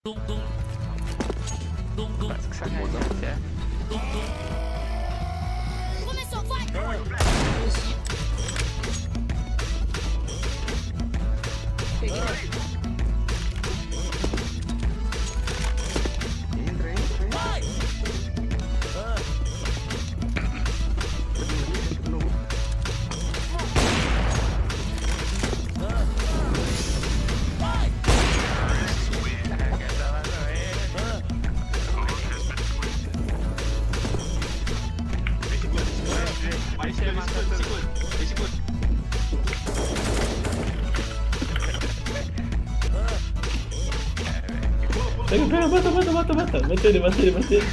Parece que essa reação é. Começou, vai! Entra. Vai! Vai! Vai ser segura. Pega, mata. Mata ele.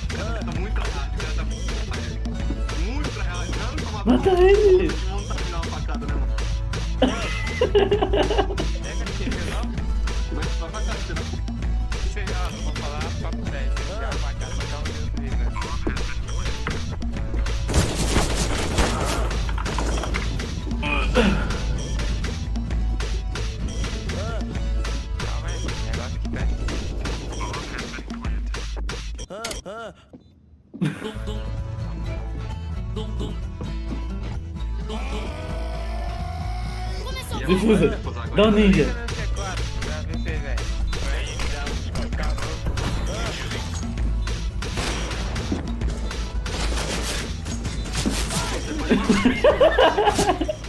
Tá muito rápido, muito rápido. Mata ele! Não tá final a facada, né, mano? Pega aqui, não? Vai facada, você não. Sei lá, não vou falar papo 10. Se eu tirar uma cara, vou dar um Deus livre. Calma aí, negócio que pega. Começou, vai! Difusa, dá um ninja. Liga no C4 pra ver se vem. Vai dar um calor. Você pode